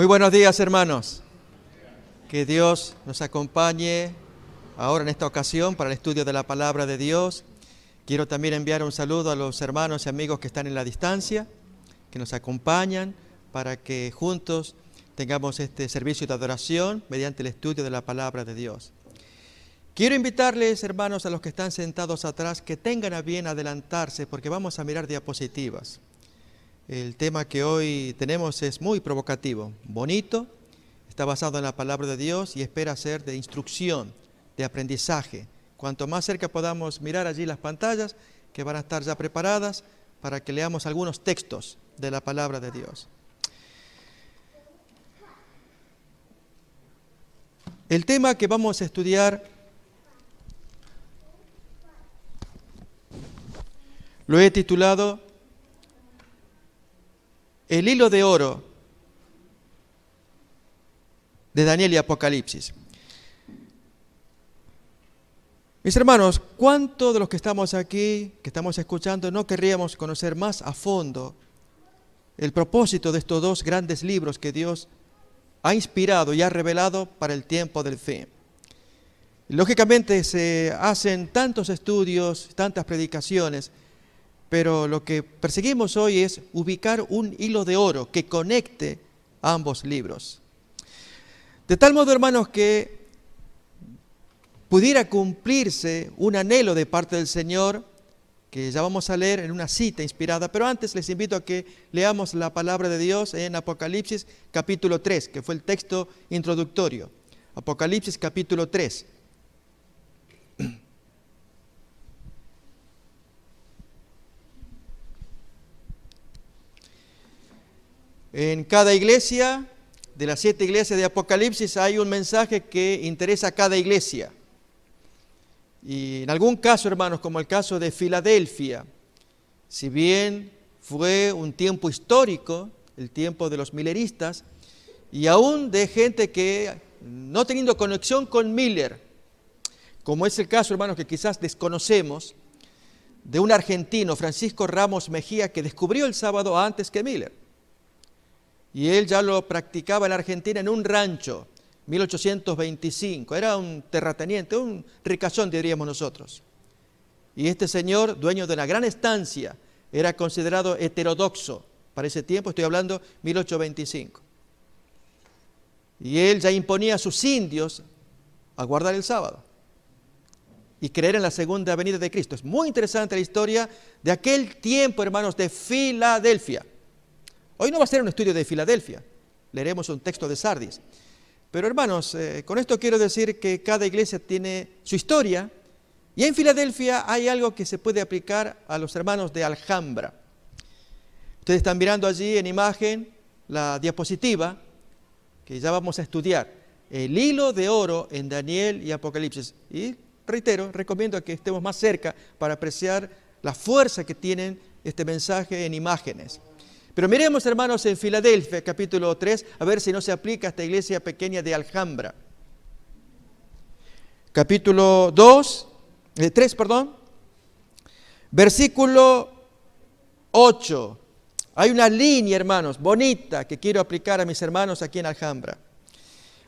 Muy buenos días, hermanos. Que Dios nos acompañe ahora en esta ocasión para el estudio de la palabra de Dios. Quiero también enviar un saludo a los hermanos y amigos que están en la distancia, que nos acompañan para que juntos tengamos este servicio de adoración mediante el estudio de la palabra de Dios. Quiero invitarles, hermanos, a los que están sentados atrás, que tengan a bien adelantarse porque vamos a mirar diapositivas. El tema que hoy tenemos es muy provocativo, bonito, está basado en la palabra de Dios y espera ser de instrucción, de aprendizaje. Cuanto más cerca podamos mirar allí las pantallas, que van a estar ya preparadas para que leamos algunos textos de la palabra de Dios. El tema que vamos a estudiar lo he titulado El hilo de oro de Daniel y Apocalipsis. Mis hermanos, ¿cuántos de los que estamos aquí, que estamos escuchando, no querríamos conocer más a fondo el propósito de estos dos grandes libros que Dios ha inspirado y ha revelado para el tiempo del fin? Lógicamente se hacen tantos estudios, tantas predicaciones, pero lo que perseguimos hoy es ubicar un hilo de oro que conecte ambos libros. De tal modo, hermanos, que pudiera cumplirse un anhelo de parte del Señor, que ya vamos a leer en una cita inspirada, pero antes les invito a que leamos la palabra de Dios en Apocalipsis capítulo 3, que fue el texto introductorio. Apocalipsis capítulo 3. En cada iglesia, de las 7 iglesias de Apocalipsis, hay un mensaje que interesa a cada iglesia. Y en algún caso, hermanos, como el caso de Filadelfia, si bien fue un tiempo histórico, el tiempo de los mileristas, y aún de gente que no teniendo conexión con Miller, como es el caso, hermanos, que quizás desconocemos, de un argentino, Francisco Ramos Mejía, que descubrió el sábado antes que Miller. Y él ya lo practicaba en Argentina en un rancho, 1825. Era un terrateniente, un ricachón, diríamos nosotros. Y este señor, dueño de una gran estancia, era considerado heterodoxo para ese tiempo, estoy hablando 1825. Y él ya imponía a sus indios a guardar el sábado y creer en la segunda venida de Cristo. Es muy interesante la historia de aquel tiempo, hermanos, de Filadelfia. Hoy no va a ser un estudio de Filadelfia, leeremos un texto de Sardis. Pero hermanos, con esto quiero decir que cada iglesia tiene su historia y en Filadelfia hay algo que se puede aplicar a los hermanos de Alhambra. Ustedes están mirando allí en imagen la diapositiva que ya vamos a estudiar, el hilo de oro en Daniel y Apocalipsis. Y reitero, recomiendo que estemos más cerca para apreciar la fuerza que tienen este mensaje en imágenes. Pero miremos, hermanos, en Filadelfia, capítulo 3, a ver si no se aplica a esta iglesia pequeña de Alhambra. Capítulo 3, versículo 8. Hay una línea, hermanos, bonita, que quiero aplicar a mis hermanos aquí en Alhambra.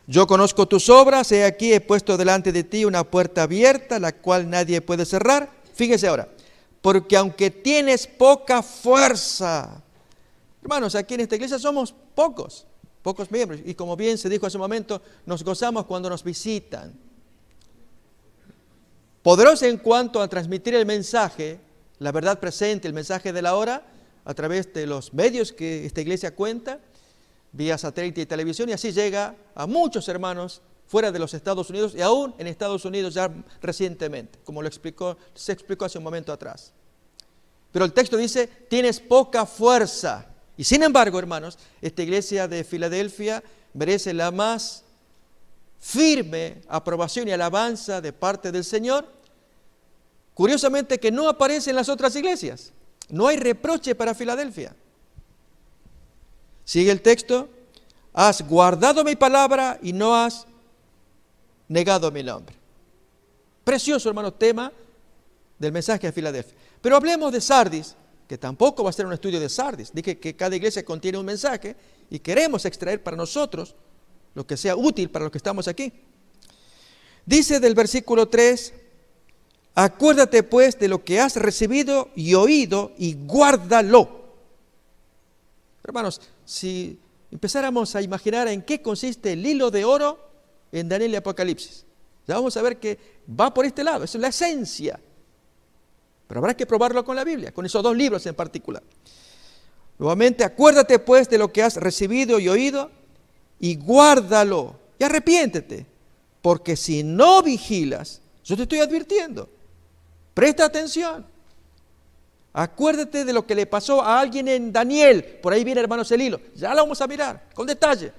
Yo conozco tus obras, he aquí he puesto delante de ti una puerta abierta, la cual nadie puede cerrar. Fíjese ahora, porque aunque tienes poca fuerza. Hermanos, aquí en esta iglesia somos pocos miembros. Y como bien se dijo hace un momento, nos gozamos cuando nos visitan. Poderosos en cuanto a transmitir el mensaje, la verdad presente, el mensaje de la hora, a través de los medios que esta iglesia cuenta, vía satélite y televisión, y así llega a muchos hermanos fuera de los Estados Unidos y aún en Estados Unidos ya recientemente, como se explicó hace un momento atrás. Pero el texto dice, tienes poca fuerza. Y sin embargo, hermanos, esta iglesia de Filadelfia merece la más firme aprobación y alabanza de parte del Señor. Curiosamente que no aparece en las otras iglesias. No hay reproche para Filadelfia. Sigue el texto, has guardado mi palabra y no has negado mi nombre. Precioso, hermano, tema del mensaje a Filadelfia. Pero hablemos de Sardis, que tampoco va a ser un estudio de Sardis. Dije que cada iglesia contiene un mensaje y queremos extraer para nosotros lo que sea útil para los que estamos aquí. Dice del versículo 3, acuérdate pues de lo que has recibido y oído y guárdalo. Hermanos, si empezáramos a imaginar en qué consiste el hilo de oro en Daniel y Apocalipsis, ya vamos a ver que va por este lado, esa es la esencia. Pero habrá que probarlo con la Biblia, con esos dos libros en particular. Nuevamente, acuérdate pues de lo que has recibido y oído y guárdalo y arrepiéntete, porque si no vigilas, yo te estoy advirtiendo, presta atención. Acuérdate de lo que le pasó a alguien en Daniel, por ahí viene, hermanos, el hilo, ya lo vamos a mirar con detalle.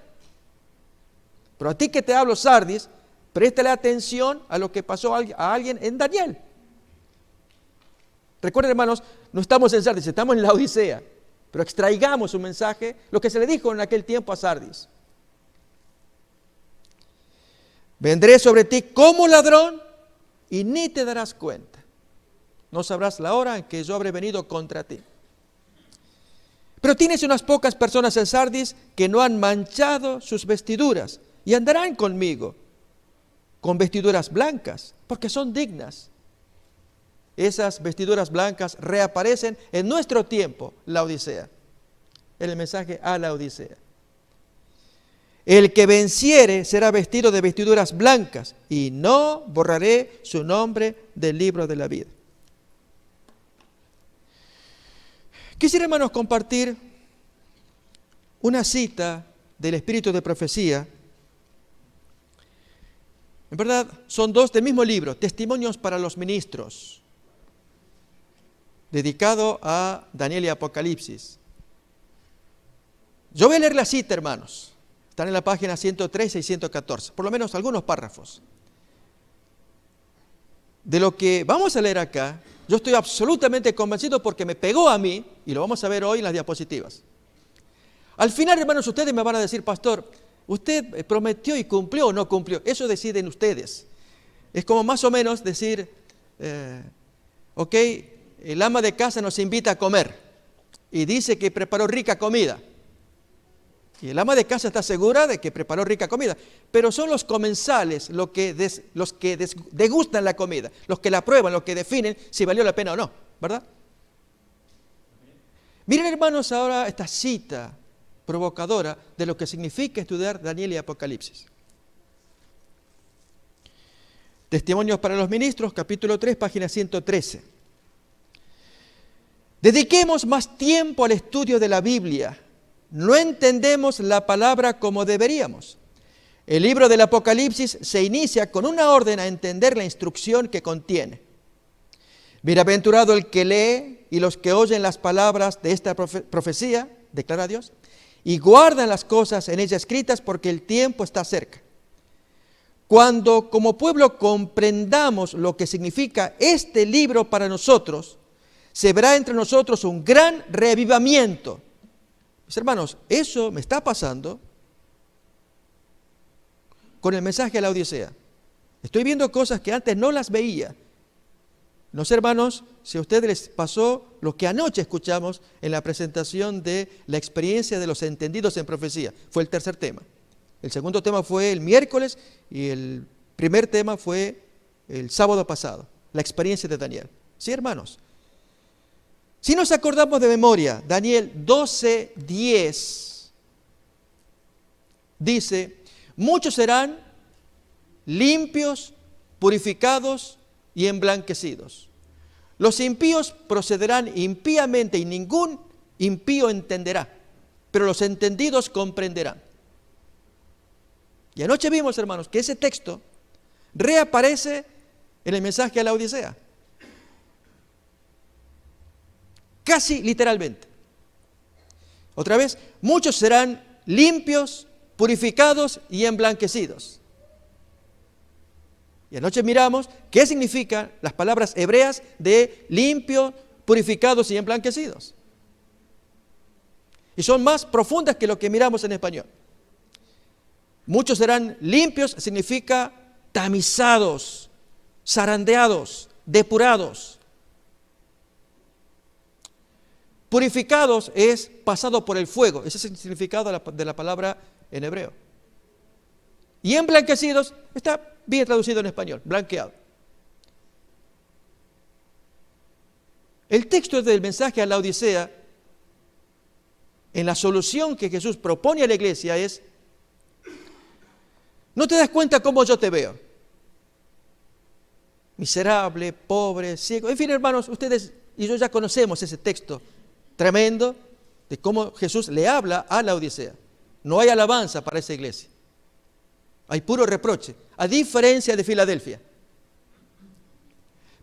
Pero a ti que te hablo, Sardis, préstale atención a lo que pasó a alguien en Daniel. Recuerden, hermanos, no estamos en Sardis, estamos en la Odisea, pero extraigamos un mensaje, lo que se le dijo en aquel tiempo a Sardis. Vendré sobre ti como ladrón y ni te darás cuenta. No sabrás la hora en que yo habré venido contra ti. Pero tienes unas pocas personas en Sardis que no han manchado sus vestiduras y andarán conmigo con vestiduras blancas, porque son dignas. Esas vestiduras blancas reaparecen en nuestro tiempo, la Odisea, en el mensaje a la Odisea. El que venciere será vestido de vestiduras blancas y no borraré su nombre del libro de la vida. Quisiera, hermanos, compartir una cita del Espíritu de Profecía. En verdad, son dos del mismo libro, Testimonios para los Ministros, dedicado a Daniel y Apocalipsis. Yo voy a leer la cita, hermanos. Están en la página 113 y 114, por lo menos algunos párrafos. De lo que vamos a leer acá, yo estoy absolutamente convencido porque me pegó a mí, y lo vamos a ver hoy en las diapositivas. Al final, hermanos, ustedes me van a decir, pastor, ¿usted prometió y cumplió o no cumplió? Eso deciden ustedes. Es como más o menos decir, ok, el ama de casa nos invita a comer y dice que preparó rica comida. Y el ama de casa está segura de que preparó rica comida, pero son los comensales los que degustan la comida, los que la prueban, los que definen si valió la pena o no, ¿verdad? Miren, hermanos, ahora esta cita provocadora de lo que significa estudiar Daniel y Apocalipsis. Testimonios para los Ministros, capítulo 3, página 113. Dediquemos más tiempo al estudio de la Biblia. No entendemos la palabra como deberíamos. El libro del Apocalipsis se inicia con una orden a entender la instrucción que contiene. Bienaventurado el que lee y los que oyen las palabras de esta profecía, declara Dios, y guardan las cosas en ella escritas porque el tiempo está cerca. Cuando como pueblo comprendamos lo que significa este libro para nosotros, se verá entre nosotros un gran reavivamiento. Mis hermanos, eso me está pasando con el mensaje a la Odisea. Estoy viendo cosas que antes no las veía. No sé, hermanos, si a ustedes les pasó lo que anoche escuchamos en la presentación de la experiencia de los entendidos en profecía. Fue el tercer tema. El segundo tema fue el miércoles y el primer tema fue el sábado pasado, la experiencia de Daniel. Sí, hermanos. Si nos acordamos de memoria, Daniel 12:10 dice, muchos serán limpios, purificados y emblanquecidos. Los impíos procederán impíamente y ningún impío entenderá, pero los entendidos comprenderán. Y anoche vimos, hermanos, que ese texto reaparece en el mensaje a la Odisea. Casi literalmente. Otra vez, muchos serán limpios, purificados y emblanquecidos. Y anoche miramos qué significan las palabras hebreas de limpios, purificados y emblanquecidos. Y son más profundas que lo que miramos en español. Muchos serán limpios, significa tamizados, zarandeados, depurados. Purificados es pasado por el fuego. Ese es el significado de la palabra en hebreo. Y emblanquecidos está bien traducido en español, blanqueado. El texto del mensaje a la Odisea, en la solución que Jesús propone a la iglesia es: no te das cuenta cómo yo te veo. Miserable, pobre, ciego. En fin, hermanos, ustedes y yo ya conocemos ese texto tremendo de cómo Jesús le habla a la Odisea. No hay alabanza para esa iglesia. Hay puro reproche, a diferencia de Filadelfia.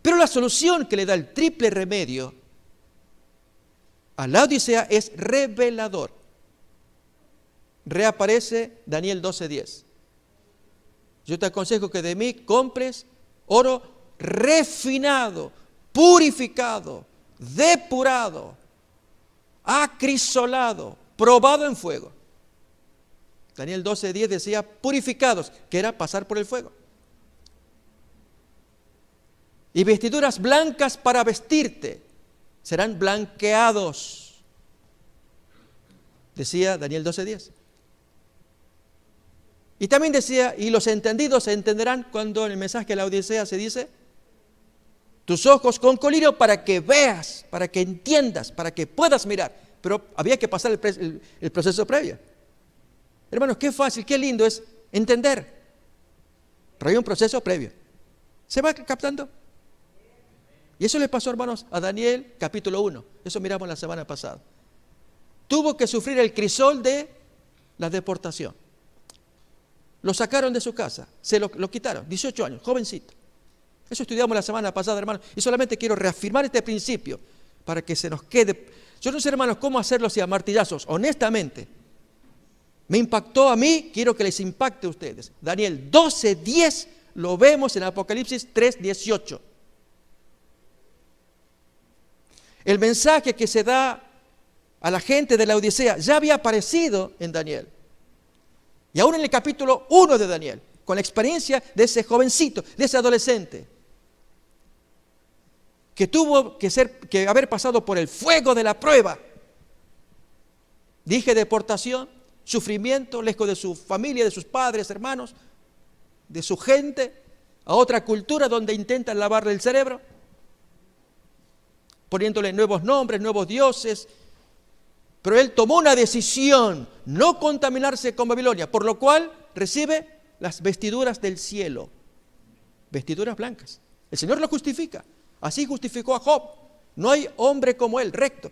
Pero la solución que le da el triple remedio a la Odisea es revelador. Reaparece Daniel 12:10. Yo te aconsejo que de mí compres oro refinado, purificado, depurado, acrisolado, probado en fuego. Daniel 12:10 decía purificados, que era pasar por el fuego. Y vestiduras blancas para vestirte, serán blanqueados, decía Daniel 12:10. Y también decía, y los entendidos se entenderán, cuando en el mensaje de la Odisea se dice: tus ojos con colirio para que veas, para que entiendas, para que puedas mirar. Pero había que pasar el proceso previo. Hermanos, qué fácil, qué lindo es entender. Pero hay un proceso previo. ¿Se va captando? Y eso le pasó, hermanos, a Daniel capítulo 1. Eso miramos la semana pasada. Tuvo que sufrir el crisol de la deportación. Lo sacaron de su casa, se lo quitaron, 18 años, jovencito. Eso estudiamos la semana pasada, hermanos, y solamente quiero reafirmar este principio para que se nos quede. Yo no sé, hermanos, cómo hacerlo si a martillazos, honestamente. Me impactó a mí, quiero que les impacte a ustedes. Daniel 12:10 lo vemos en Apocalipsis 3:18. El mensaje que se da a la gente de la Odisea ya había aparecido en Daniel. Y aún en el capítulo 1 de Daniel, con la experiencia de ese jovencito, de ese adolescente, que tuvo que haber pasado por el fuego de la prueba. Dije deportación, sufrimiento, lejos de su familia, de sus padres, hermanos, de su gente, a otra cultura donde intentan lavarle el cerebro, poniéndole nuevos nombres, nuevos dioses. Pero él tomó una decisión, no contaminarse con Babilonia, por lo cual recibe las vestiduras del cielo, vestiduras blancas. El Señor lo justifica, así justificó a Job. No hay hombre como él, recto.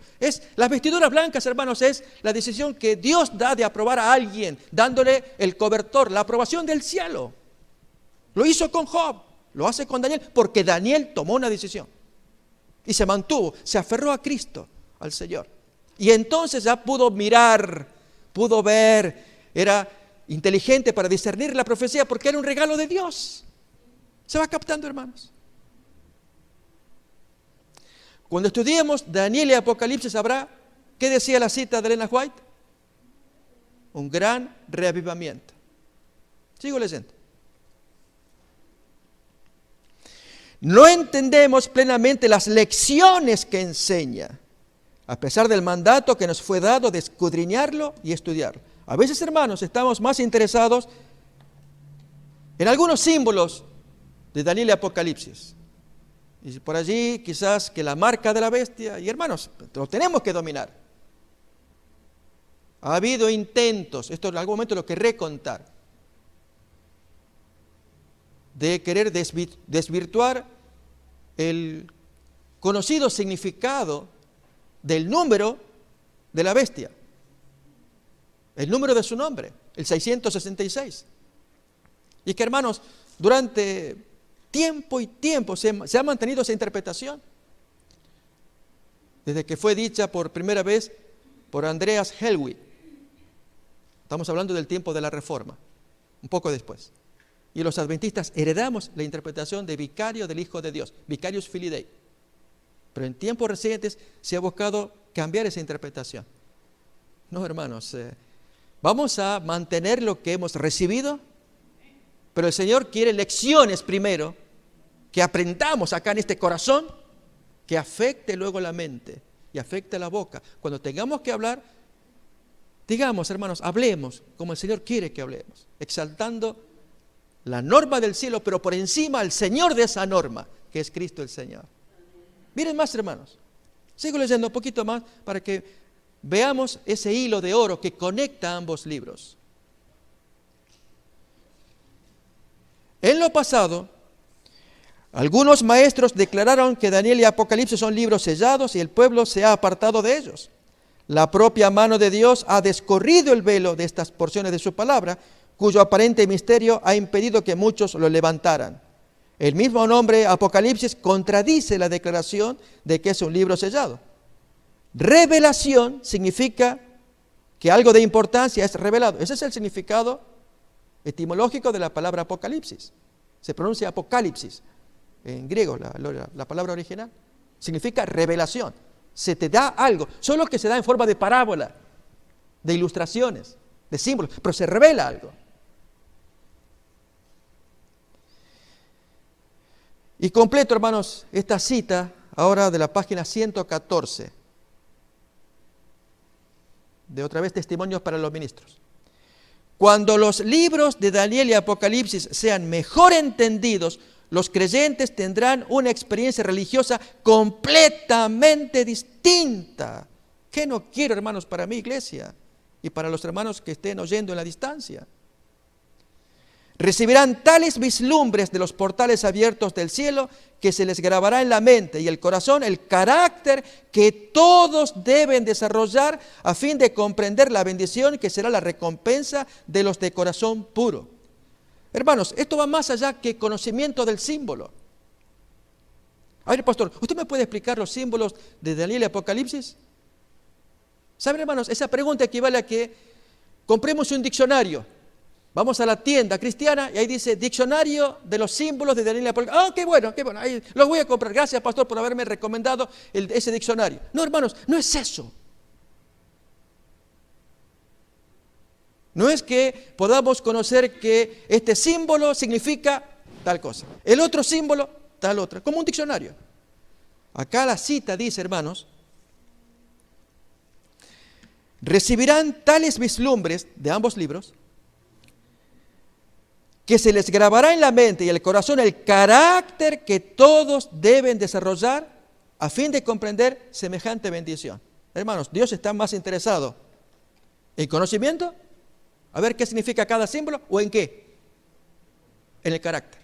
Las vestiduras blancas, hermanos, es la decisión que Dios da de aprobar a alguien, dándole el cobertor, la aprobación del cielo. Lo hizo con Job, lo hace con Daniel, porque Daniel tomó una decisión y se mantuvo, se aferró a Cristo, al Señor. Y entonces ya pudo mirar, pudo ver, era inteligente para discernir la profecía porque era un regalo de Dios. ¿Se va captando, hermanos? Cuando estudiemos Daniel y Apocalipsis habrá, ¿qué decía la cita de Elena White? Un gran reavivamiento. Sigo leyendo. No entendemos plenamente las lecciones que enseña, a pesar del mandato que nos fue dado de escudriñarlo y estudiarlo. A veces, hermanos, estamos más interesados en algunos símbolos de Daniel y Apocalipsis. Y por allí quizás que la marca de la bestia, y hermanos, lo tenemos que dominar. Ha habido intentos, esto en algún momento lo querré contar, de querer desvirtuar el conocido significado del número de la bestia, el número de su nombre, el 666. Y que, hermanos, durante tiempo y tiempo se ha mantenido esa interpretación, desde que fue dicha por primera vez por Andreas Helwig. Estamos hablando del tiempo de la Reforma, un poco después. Y los adventistas heredamos la interpretación de vicario del Hijo de Dios, Vicarius Filii Dei. Pero en tiempos recientes se ha buscado cambiar esa interpretación. No, hermanos, vamos a mantener lo que hemos recibido, pero el Señor quiere lecciones primero, que aprendamos acá en este corazón, que afecte luego la mente y afecta la boca. Cuando tengamos que hablar, digamos, hermanos, hablemos como el Señor quiere que hablemos, exaltando la norma del cielo, pero por encima al Señor de esa norma, que es Cristo el Señor. Miren más, hermanos. Sigo leyendo un poquito más para que veamos ese hilo de oro que conecta ambos libros. En lo pasado, algunos maestros declararon que Daniel y Apocalipsis son libros sellados y el pueblo se ha apartado de ellos. La propia mano de Dios ha descorrido el velo de estas porciones de su palabra, cuyo aparente misterio ha impedido que muchos lo levantaran. El mismo nombre Apocalipsis contradice la declaración de que es un libro sellado. Revelación significa que algo de importancia es revelado. Ese es el significado etimológico de la palabra Apocalipsis. Se pronuncia Apocalipsis en griego, la palabra original. Significa revelación. Se te da algo, solo que se da en forma de parábola, de ilustraciones, de símbolos, pero se revela algo. Y completo, hermanos, esta cita ahora de la página 114, de otra vez Testimonios para los Ministros. Cuando los libros de Daniel y Apocalipsis sean mejor entendidos, los creyentes tendrán una experiencia religiosa completamente distinta. ¿Qué no quiero, hermanos, para mi iglesia y para los hermanos que estén oyendo en la distancia? Recibirán tales vislumbres de los portales abiertos del cielo que se les grabará en la mente y el corazón el carácter que todos deben desarrollar a fin de comprender la bendición que será la recompensa de los de corazón puro. Hermanos, esto va más allá que conocimiento del símbolo. A ver, pastor, ¿usted me puede explicar los símbolos de Daniel y Apocalipsis? ¿Saben, hermanos? Esa pregunta equivale a que compremos un diccionario. Vamos a la tienda cristiana y ahí dice diccionario de los símbolos de Daniel y Apocalipsis. ¡Ah, qué bueno, qué bueno! Ahí los voy a comprar. Gracias, pastor, por haberme recomendado ese diccionario. No, hermanos, no es eso. No es que podamos conocer que este símbolo significa tal cosa, el otro símbolo tal otra, como un diccionario. Acá la cita dice, hermanos, recibirán tales vislumbres de ambos libros que se les grabará en la mente y el corazón el carácter que todos deben desarrollar a fin de comprender semejante bendición. Hermanos, Dios está más interesado en conocimiento, a ver qué significa cada símbolo, o en qué, en el carácter.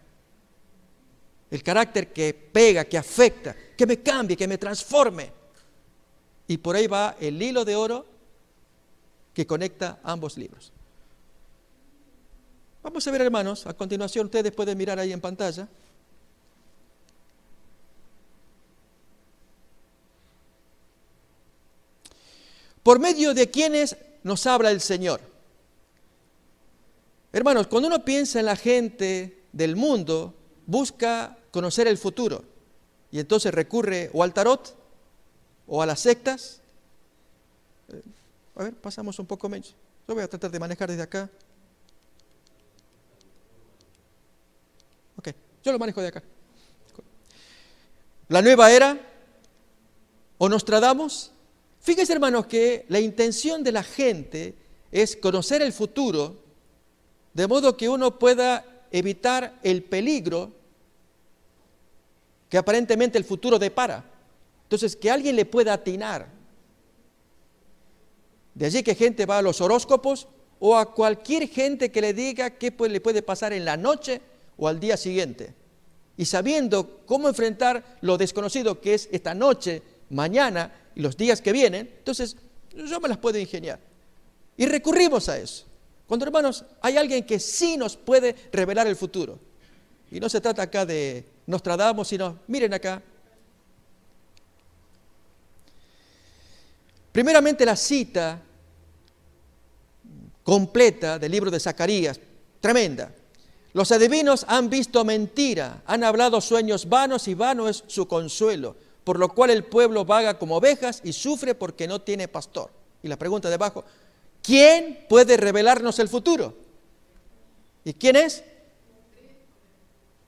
El carácter que pega, que afecta, que me cambie, que me transforme. Y por ahí va el hilo de oro que conecta ambos libros. Vamos a ver, hermanos, a continuación ustedes pueden mirar ahí en pantalla. Por medio de quienes nos habla el Señor. Hermanos, cuando uno piensa en la gente del mundo, busca conocer el futuro. Y entonces recurre o al tarot o a las sectas. A ver, pasamos un poco menos. Yo voy a tratar de manejar desde acá. Ok, yo lo manejo de acá. La nueva era o Nostradamus. Fíjense, hermanos, que la intención de la gente es conocer el futuro de modo que uno pueda evitar el peligro que aparentemente el futuro depara. Entonces, que alguien le pueda atinar. De allí que gente va a los horóscopos o a cualquier gente que le diga qué le puede pasar en la noche o al día siguiente. Y sabiendo cómo enfrentar lo desconocido que es esta noche, mañana y los días que vienen, entonces yo me las puedo ingeniar. Y recurrimos a eso. Cuando, hermanos, hay alguien que sí nos puede revelar el futuro. Y no se trata acá de Nostradamus, sino, miren acá. Primeramente la cita completa del libro de Zacarías, tremenda. Los adivinos han visto mentira, han hablado sueños vanos y vano es su consuelo, por lo cual el pueblo vaga como ovejas y sufre porque no tiene pastor. Y la pregunta debajo, ¿quién puede revelarnos el futuro? ¿Y quién es?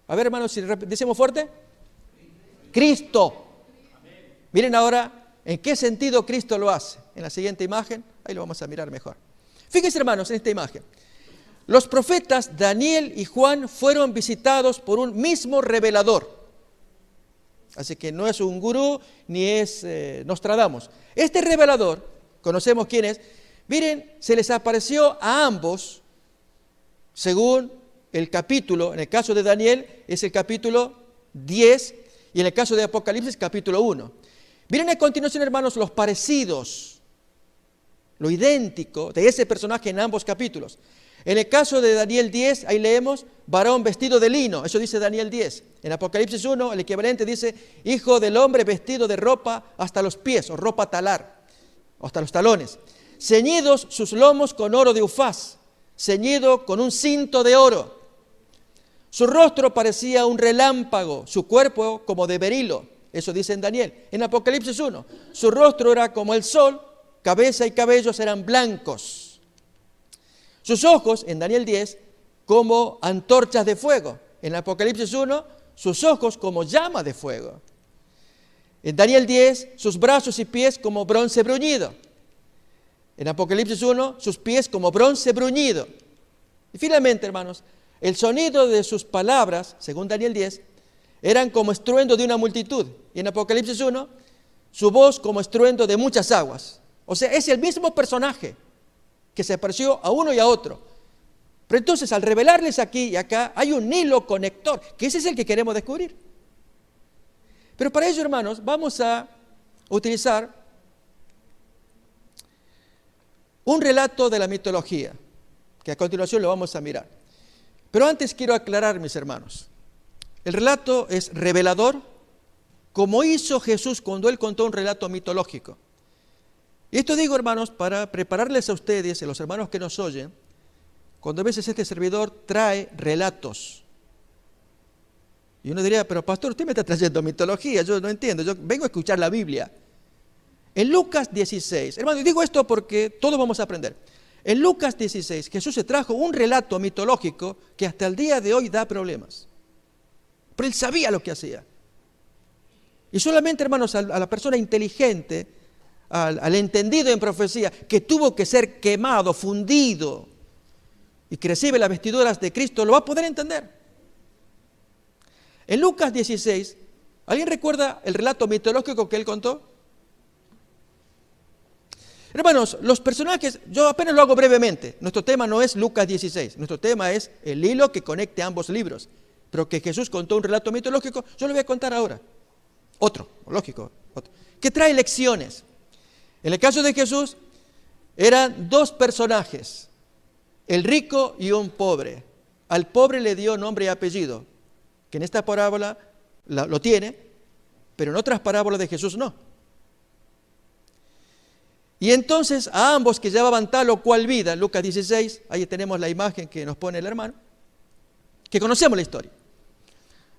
A ver, hermanos, si decimos fuerte. Cristo. Miren ahora ¿En qué sentido Cristo lo hace? En la siguiente imagen, ahí lo vamos a mirar mejor. Fíjense, hermanos, en esta imagen. Los profetas Daniel y Juan fueron visitados por un mismo revelador. Así que no es un gurú ni es Nostradamus. Este revelador, conocemos quién es, miren, se les apareció a ambos, según el capítulo, en el caso de Daniel es el capítulo 10 y en el caso de Apocalipsis capítulo 1. Miren a continuación, hermanos, los parecidos, lo idéntico de ese personaje en ambos capítulos. En el caso de Daniel 10, ahí leemos, varón vestido de lino, eso dice Daniel 10. En Apocalipsis 1, el equivalente dice, hijo del hombre vestido de ropa hasta los pies, o ropa talar, o hasta los talones. Ceñidos sus lomos con oro de Ufaz, ceñido con un cinto de oro. Su rostro parecía un relámpago, su cuerpo como de berilo, eso dice en Daniel. En Apocalipsis 1, su rostro era como el sol, cabeza y cabellos eran blancos. Sus ojos, en Daniel 10, como antorchas de fuego. En Apocalipsis 1, sus ojos como llama de fuego. En Daniel 10, sus brazos y pies como bronce bruñido. En Apocalipsis 1, sus pies como bronce bruñido. Y finalmente, hermanos, el sonido de sus palabras, según Daniel 10, eran como estruendo de una multitud. Y en Apocalipsis 1, su voz como estruendo de muchas aguas. O sea, es el mismo personaje que se apareció a uno y a otro. Pero entonces, al revelarles aquí y acá, hay un hilo conector, que ese es el que queremos descubrir. Pero para ello, hermanos, vamos a utilizar un relato de la mitología, que a continuación lo vamos a mirar. Pero antes quiero aclarar, mis hermanos, el relato es revelador, como hizo Jesús cuando Él contó un relato mitológico. Y esto digo, hermanos, para prepararles a ustedes y a los hermanos que nos oyen, cuando a veces este servidor trae relatos. Y uno diría, pero pastor, usted me está trayendo mitología, yo no entiendo, yo vengo a escuchar la Biblia. En Lucas 16, hermanos, digo esto porque todos vamos a aprender. En Lucas 16, Jesús se trajo un relato mitológico que hasta el día de hoy da problemas. Pero Él sabía lo que hacía. Y solamente, hermanos, a la persona inteligente, al entendido en profecía, que tuvo que ser quemado, fundido, y que recibe las vestiduras de Cristo, lo va a poder entender. En Lucas 16, ¿alguien recuerda el relato mitológico que Él contó? Hermanos, los personajes, yo apenas lo hago brevemente. Nuestro tema no es Lucas 16, nuestro tema es el hilo que conecte ambos libros. Pero que Jesús contó un relato mitológico, yo lo voy a contar ahora. Otro, que trae lecciones. En el caso de Jesús, eran dos personajes, el rico y un pobre. Al pobre le dio nombre y apellido, que en esta parábola lo tiene, pero en otras parábolas de Jesús no. Y entonces a ambos que llevaban tal o cual vida, Lucas 16, ahí tenemos la imagen que nos pone el hermano, que conocemos la historia.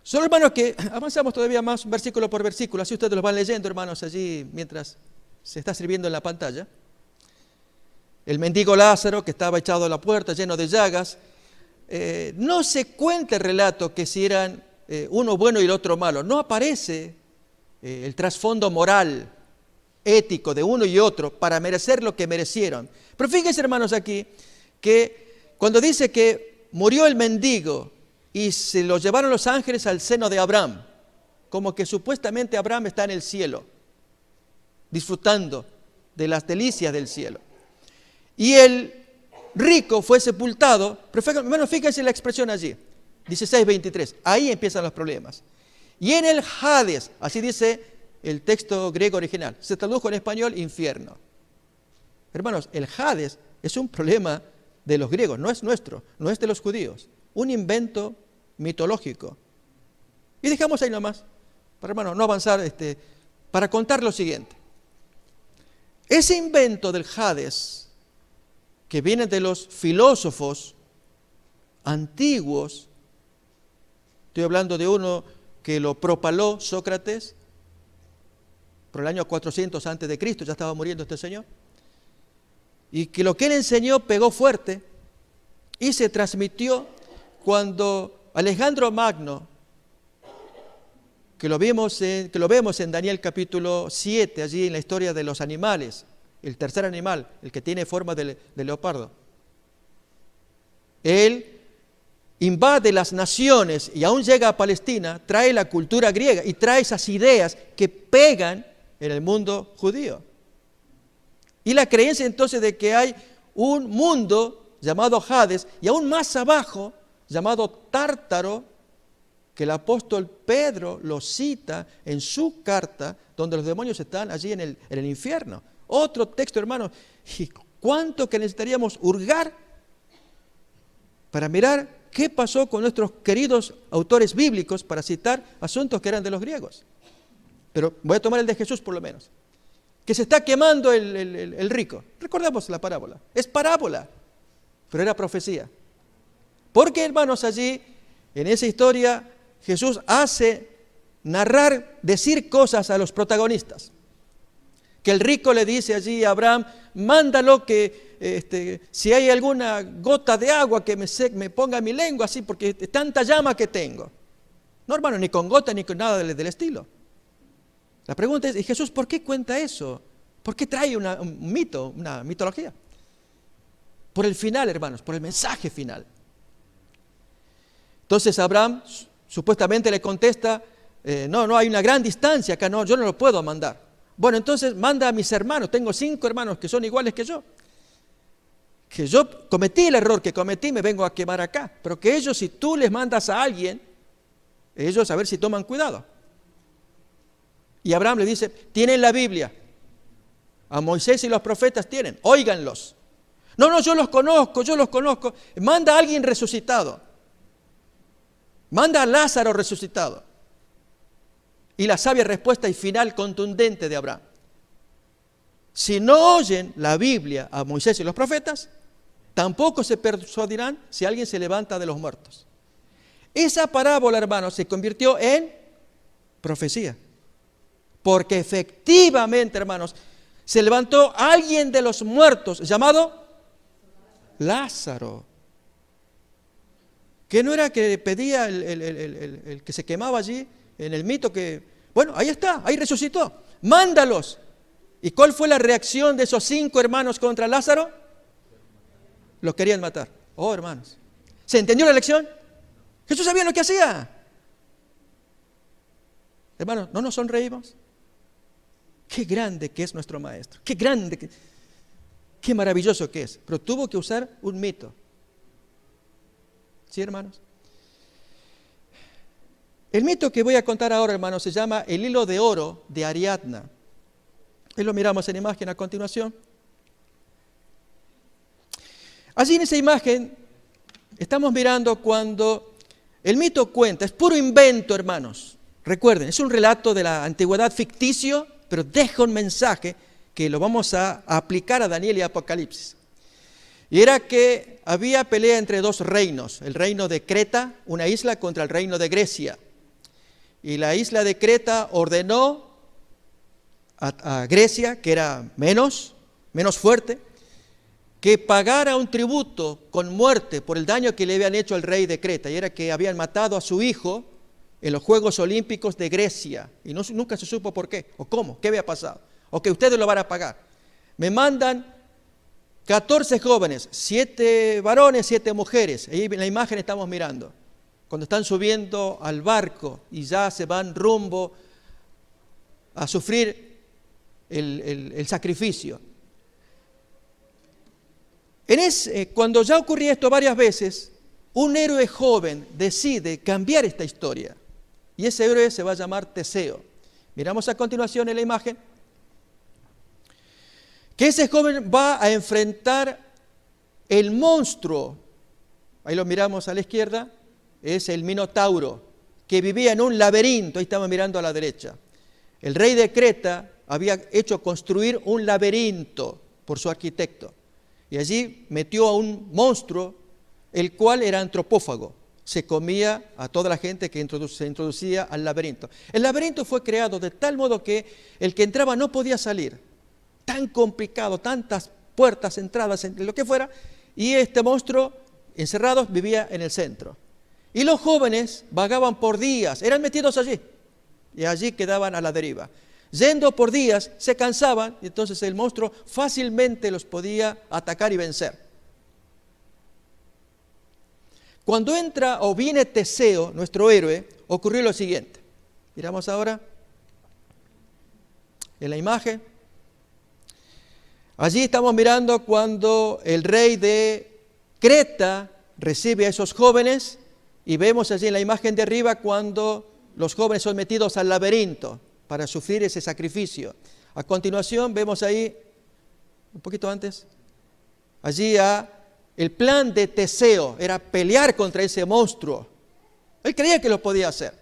Son hermanos que avanzamos todavía más versículo por versículo, así ustedes los van leyendo, hermanos, allí mientras se está sirviendo en la pantalla. El mendigo Lázaro, que estaba echado a la puerta, lleno de llagas. No se cuenta el relato que si eran uno bueno y el otro malo. No aparece el trasfondo moral, ético de uno y otro para merecer lo que merecieron. Pero fíjense, hermanos, aquí, que cuando dice que murió el mendigo y se lo llevaron los ángeles al seno de Abraham, como que supuestamente Abraham está en el cielo, disfrutando de las delicias del cielo. Y el rico fue sepultado, pero hermano, fíjense la expresión allí, 16:23, ahí empiezan los problemas. Y en el Hades, así dice el texto griego original, se tradujo en español infierno. Hermanos, el Hades es un problema de los griegos, no es nuestro, no es de los judíos, un invento mitológico. Y dejamos ahí nomás, para hermanos, no avanzar, para contar lo siguiente. Ese invento del Hades, que viene de los filósofos antiguos, estoy hablando de uno que lo propaló Sócrates, por el año 400 antes de Cristo, ya estaba muriendo este señor, y que lo que él enseñó pegó fuerte y se transmitió cuando Alejandro Magno que lo vemos en Daniel capítulo 7, allí en la historia de los animales, el tercer animal, el que tiene forma de leopardo. Él invade las naciones y aún llega a Palestina, trae la cultura griega y trae esas ideas que pegan en el mundo judío. Y la creencia entonces de que hay un mundo llamado Hades y aún más abajo llamado Tártaro, que el apóstol Pedro lo cita en su carta, donde los demonios están allí en el infierno. Otro texto, hermanos, y cuánto que necesitaríamos hurgar para mirar qué pasó con nuestros queridos autores bíblicos para citar asuntos que eran de los griegos. Pero voy a tomar el de Jesús por lo menos. Que se está quemando el rico. Recordemos la parábola. Es parábola, pero era profecía. Porque, hermanos, allí, en esa historia, Jesús hace narrar, decir cosas a los protagonistas. Que el rico le dice allí a Abraham, mándalo que si hay alguna gota de agua que me ponga mi lengua así, porque tanta llama que tengo. No, hermano, ni con gota ni con nada del estilo. La pregunta es, ¿y Jesús por qué cuenta eso? ¿Por qué trae un mito, una mitología? Por el final, hermanos, por el mensaje final. Entonces Abraham supuestamente le contesta, no hay una gran distancia acá, no, yo no lo puedo mandar. Bueno, entonces manda a mis hermanos, tengo 5 hermanos que son iguales que yo cometí el error que cometí, me vengo a quemar acá, pero que ellos, si tú les mandas a alguien, ellos a ver si toman cuidado. Y Abraham le dice, tienen la Biblia, a Moisés y los profetas tienen, óiganlos. No, yo los conozco, manda a alguien resucitado, manda a Lázaro resucitado. Y la sabia respuesta y final contundente de Abraham. Si no oyen la Biblia a Moisés y los profetas, tampoco se persuadirán si alguien se levanta de los muertos. Esa parábola, hermanos, se convirtió en profecía. Porque efectivamente, hermanos, se levantó alguien de los muertos llamado Lázaro. Que no era que pedía el que se quemaba allí en el mito que, bueno, ahí está, ahí resucitó, mándalos. ¿Y cuál fue la reacción de esos 5 hermanos contra Lázaro? Los querían matar. Oh, hermanos, ¿se entendió la lección? Jesús sabía lo que hacía. Hermanos, ¿no nos sonreímos? Qué grande que es nuestro maestro, qué grande, qué maravilloso que es. Pero tuvo que usar un mito. ¿Sí, hermanos? El mito que voy a contar ahora, hermanos, se llama el hilo de oro de Ariadna. Y lo miramos en imagen a continuación. Allí en esa imagen estamos mirando cuando el mito cuenta, es puro invento, hermanos. Recuerden, es un relato de la antigüedad ficticio, pero deja un mensaje que lo vamos a aplicar a Daniel y Apocalipsis. Y era que había pelea entre 2 reinos, el reino de Creta, una isla, contra el reino de Grecia. Y la isla de Creta ordenó a Grecia, que era menos fuerte, que pagara un tributo con muerte por el daño que le habían hecho al rey de Creta, y era que habían matado a su hijo en los Juegos Olímpicos de Grecia, y nunca se supo por qué, o cómo, qué había pasado, o que ustedes lo van a pagar. Me mandan 14 jóvenes, 7 varones, 7 mujeres, ahí en la imagen estamos mirando, cuando están subiendo al barco y ya se van rumbo a sufrir el sacrificio. Cuando ya ocurría esto varias veces, un héroe joven decide cambiar esta historia. Y ese héroe se va a llamar Teseo. Miramos a continuación en la imagen. Que ese joven va a enfrentar el monstruo. Ahí lo miramos a la izquierda. Es el Minotauro, que vivía en un laberinto. Ahí estamos mirando a la derecha. El rey de Creta había hecho construir un laberinto por su arquitecto. Y allí metió a un monstruo, el cual era antropófago. Se comía a toda la gente que se introducía al laberinto. El laberinto fue creado de tal modo que el que entraba no podía salir. Tan complicado, tantas puertas, entradas, lo que fuera. Y este monstruo, encerrado, vivía en el centro. Y los jóvenes vagaban por días, eran metidos allí. y allí quedaban a la deriva. Yendo por días, se cansaban, y entonces el monstruo fácilmente los podía atacar y vencer. Cuando entra o viene Teseo, nuestro héroe, ocurrió lo siguiente. Miramos ahora en la imagen. Allí estamos mirando cuando el rey de Creta recibe a esos jóvenes y vemos allí en la imagen de arriba cuando los jóvenes son metidos al laberinto para sufrir ese sacrificio. A continuación vemos ahí, un poquito antes, allí el plan de Teseo era pelear contra ese monstruo. Él creía que lo podía hacer.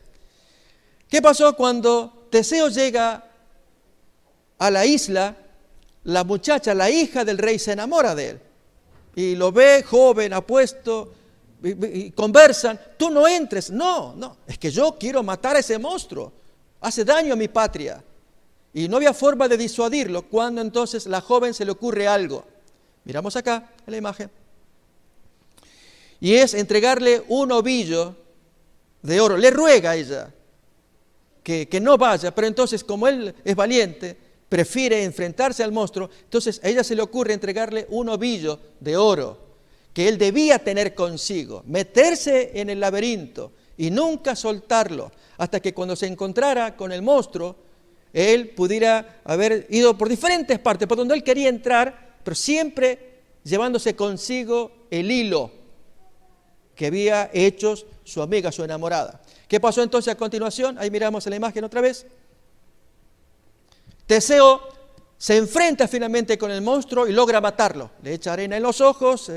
¿Qué pasó cuando Teseo llega a la isla? La muchacha, la hija del rey, se enamora de él y lo ve joven, apuesto, y conversan. Tú no entres. No, es que yo quiero matar a ese monstruo, hace daño a mi patria. Y no había forma de disuadirlo. Cuando entonces la joven se le ocurre algo. Miramos acá en la imagen. Y es entregarle un ovillo de oro. Le ruega a ella que no vaya, pero entonces como él es valiente, prefiere enfrentarse al monstruo, entonces a ella se le ocurre entregarle un ovillo de oro que él debía tener consigo, meterse en el laberinto y nunca soltarlo, hasta que cuando se encontrara con el monstruo, él pudiera haber ido por diferentes partes, por donde él quería entrar, pero siempre llevándose consigo el hilo que había hecho su amiga, su enamorada. ¿Qué pasó entonces a continuación? Ahí miramos en la imagen otra vez. Teseo se enfrenta finalmente con el monstruo y logra matarlo. Le echa arena en los ojos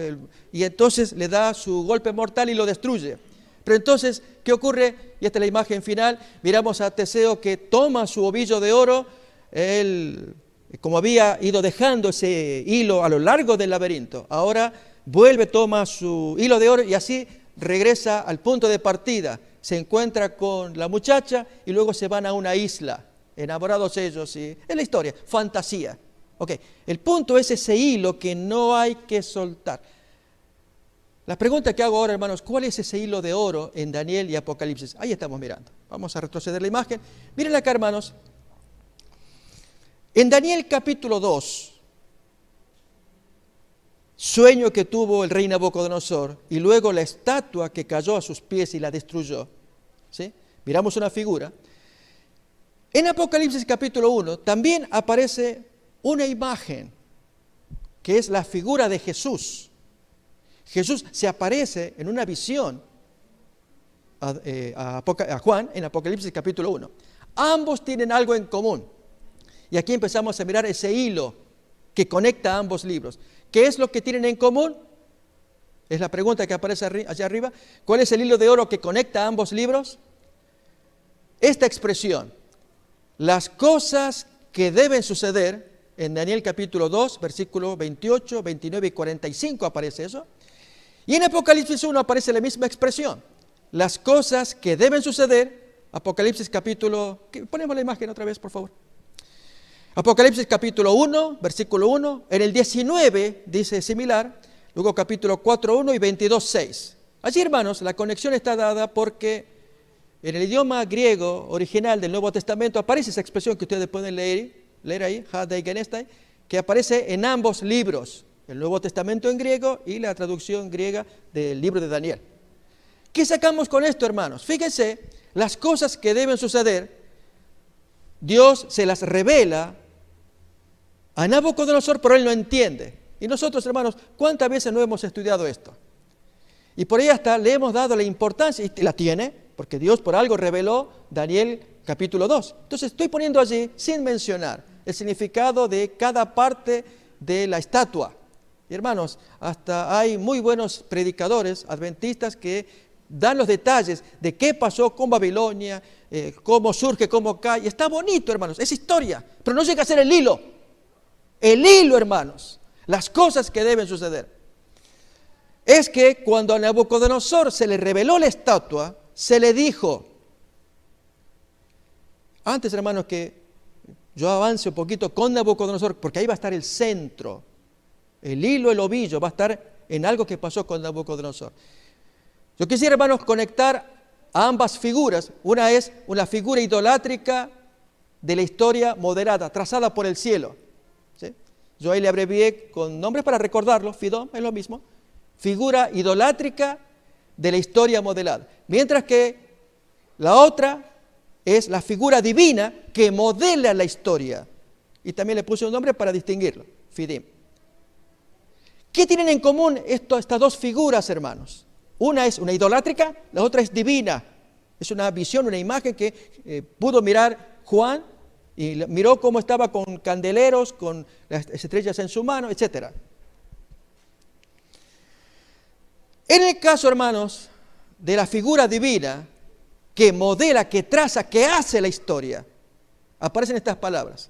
y entonces le da su golpe mortal y lo destruye. Pero entonces, ¿qué ocurre? Y esta es la imagen final. Miramos a Teseo que toma su ovillo de oro. Él, como había ido dejando ese hilo a lo largo del laberinto, ahora vuelve, toma su hilo de oro y así regresa al punto de partida. Se encuentra con la muchacha y luego se van a una isla. Enamorados ellos, y es la historia, fantasía. Ok, el punto es ese hilo que no hay que soltar. La pregunta que hago ahora, hermanos, ¿cuál es ese hilo de oro en Daniel y Apocalipsis? Ahí estamos mirando. Vamos a retroceder la imagen. Miren acá, hermanos. En Daniel capítulo 2, sueño que tuvo el rey Nabucodonosor y luego la estatua que cayó a sus pies y la destruyó. ¿Sí? Miramos una figura. En Apocalipsis capítulo 1 también aparece una imagen que es la figura de Jesús. Jesús se aparece en una visión a Juan en Apocalipsis capítulo 1. Ambos tienen algo en común. Y aquí empezamos a mirar ese hilo que conecta a ambos libros. ¿Qué es lo que tienen en común? Es la pregunta que aparece allá arriba. ¿Cuál es el hilo de oro que conecta a ambos libros? Esta expresión. Las cosas que deben suceder, en Daniel capítulo 2, versículos 28, 29 y 45 aparece eso. Y en Apocalipsis 1 aparece la misma expresión. Las cosas que deben suceder, Apocalipsis capítulo... Ponemos la imagen otra vez, por favor. Apocalipsis capítulo 1, versículo 1. En el 19 dice similar. Luego capítulo 4, 1 y 22, 6. Allí, hermanos, la conexión está dada porque en el idioma griego original del Nuevo Testamento aparece esa expresión que ustedes pueden leer ahí, hadeigenestai, que aparece en ambos libros, el Nuevo Testamento en griego y la traducción griega del libro de Daniel. ¿Qué sacamos con esto, hermanos? Fíjense, las cosas que deben suceder, Dios se las revela a Nabucodonosor, pero él no entiende. Y nosotros, hermanos, ¿cuántas veces no hemos estudiado esto? Y por ahí hasta le hemos dado la importancia, y la tiene, porque Dios por algo reveló Daniel capítulo 2. Entonces estoy poniendo allí, sin mencionar, el significado de cada parte de la estatua. Y hermanos, hasta hay muy buenos predicadores adventistas que dan los detalles de qué pasó con Babilonia, cómo surge, cómo cae. Está bonito, hermanos, es historia, pero no llega a ser el hilo. El hilo, hermanos, las cosas que deben suceder. Es que cuando a Nabucodonosor se le reveló la estatua, se le dijo, antes, hermanos, que yo avance un poquito con Nabucodonosor, porque ahí va a estar el centro, el hilo, el ovillo, va a estar en algo que pasó con Nabucodonosor. Yo quisiera, hermanos, conectar a ambas figuras. Una es una figura idolátrica de la historia moderada, trazada por el cielo. ¿Sí? Yo ahí le abrevié con nombres para recordarlo, Fidón, es lo mismo. Figura idolátrica de la historia modelada. Mientras que la otra es la figura divina que modela la historia. Y también le puse un nombre para distinguirlo, Fidim. ¿Qué tienen en común estas dos figuras, hermanos? Una es una idolátrica, la otra es divina. Es una visión, una imagen que pudo mirar Juan y miró cómo estaba con candeleros, con las estrellas en su mano, etc. En el caso, hermanos, de la figura divina que modela, que traza, que hace la historia, aparecen estas palabras.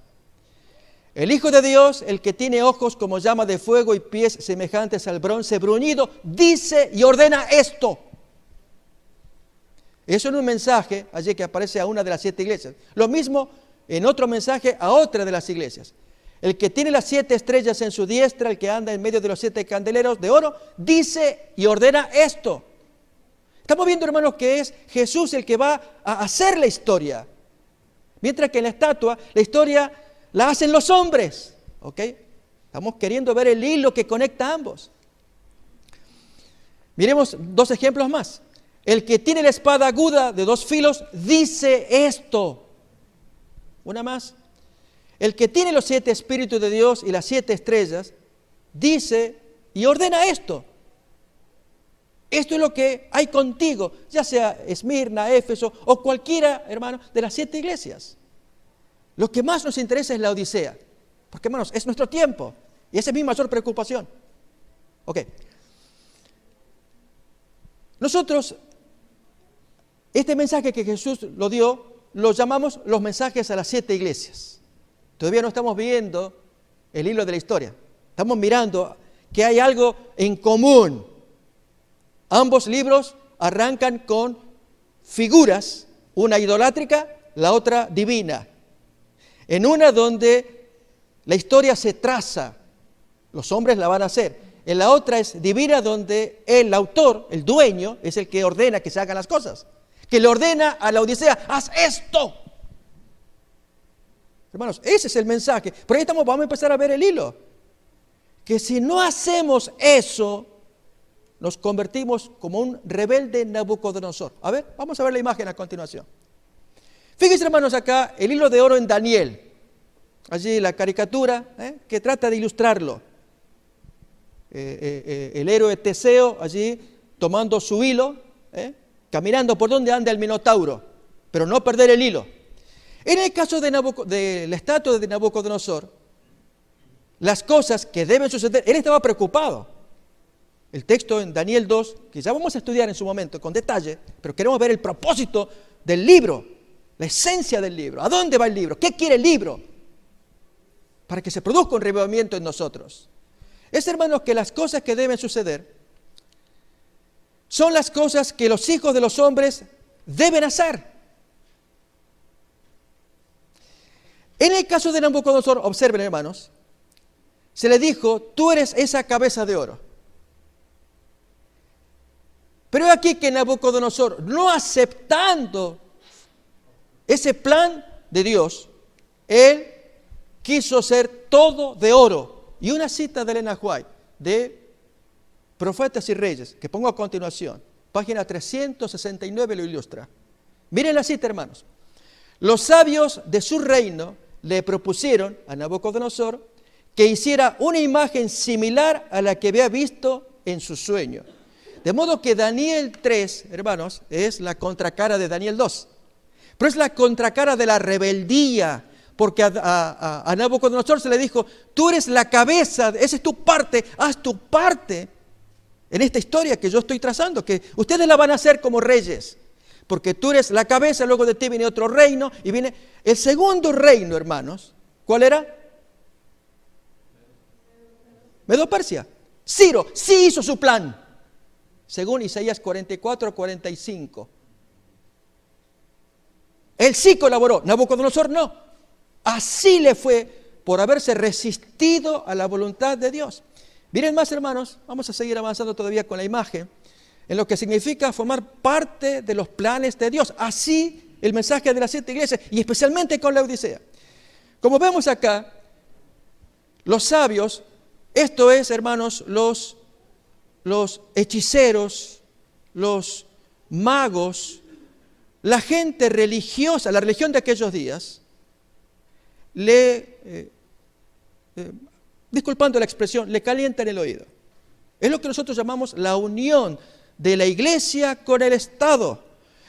El Hijo de Dios, el que tiene ojos como llama de fuego y pies semejantes al bronce bruñido, dice y ordena esto. Eso en un mensaje allí que aparece a una de las 7 iglesias. Lo mismo en otro mensaje a otra de las iglesias. El que tiene las 7 estrellas en su diestra, el que anda en medio de los 7 candeleros de oro, dice y ordena esto. Estamos viendo, hermanos, que es Jesús el que va a hacer la historia. Mientras que en la estatua, la historia la hacen los hombres. ¿Ok? Estamos queriendo ver el hilo que conecta a ambos. Miremos 2 ejemplos más. El que tiene la espada aguda de 2 filos dice esto. Una más. El que tiene los 7 espíritus de Dios y las 7 estrellas dice y ordena esto. Esto es lo que hay contigo, ya sea Esmirna, Éfeso o cualquiera, hermano, de las 7 iglesias. Lo que más nos interesa es la Odisea, porque, hermanos, es nuestro tiempo y esa es mi mayor preocupación. Ok. Nosotros, este mensaje que Jesús lo dio, lo llamamos los mensajes a las 7 iglesias. Todavía no estamos viendo el hilo de la historia. Estamos mirando que hay algo en común. Ambos libros arrancan con figuras, una idolátrica, la otra divina. En una donde la historia se traza, los hombres la van a hacer. En la otra es divina, donde el autor, el dueño, es el que ordena que se hagan las cosas. Que le ordena a la Odisea, haz esto. Hermanos, ese es el mensaje. Por ahí vamos a empezar a ver el hilo. Que si no hacemos eso, nos convertimos como un rebelde Nabucodonosor. A ver, vamos a ver la imagen a continuación. Fíjense, hermanos, acá el hilo de oro en Daniel. Allí la caricatura que trata de ilustrarlo. El héroe Teseo allí tomando su hilo, caminando por donde anda el Minotauro, pero no perder el hilo. En el caso de la estatua de Nabucodonosor, las cosas que deben suceder, él estaba preocupado. El texto en Daniel 2, que ya vamos a estudiar en su momento con detalle, pero queremos ver el propósito del libro, la esencia del libro. ¿A dónde va el libro? ¿Qué quiere el libro? Para que se produzca un revivimiento en nosotros. Es, hermanos, que las cosas que deben suceder son las cosas que los hijos de los hombres deben hacer. En el caso de Nabucodonosor, observen, hermanos, se le dijo, tú eres esa cabeza de oro. Pero aquí que Nabucodonosor, no aceptando ese plan de Dios, él quiso ser todo de oro. Y una cita de Elena White, de Profetas y Reyes, que pongo a continuación, página 369 lo ilustra. Miren la cita, hermanos. Los sabios de su reino le propusieron a Nabucodonosor que hiciera una imagen similar a la que había visto en su sueño. De modo que Daniel 3, hermanos, es la contracara de Daniel 2. Pero es la contracara de la rebeldía, porque a Nabucodonosor se le dijo, tú eres la cabeza, esa es tu parte, haz tu parte en esta historia que yo estoy trazando, que ustedes la van a hacer como reyes, porque tú eres la cabeza, luego de ti viene otro reino, y viene el segundo reino, hermanos. ¿Cuál era? Medo-Persia. Ciro sí hizo su plan, según Isaías 44-45. Él sí colaboró, Nabucodonosor no. Así le fue por haberse resistido a la voluntad de Dios. Miren más, hermanos, vamos a seguir avanzando todavía con la imagen. en lo que significa formar parte de los planes de Dios. Así el mensaje de las 7 iglesias, y especialmente con la Odisea. Como vemos acá, los sabios, esto es, hermanos, los hechiceros, los magos, la gente religiosa, la religión de aquellos días, disculpando la expresión, le calientan el oído. Es lo que nosotros llamamos la unión de la iglesia con el Estado,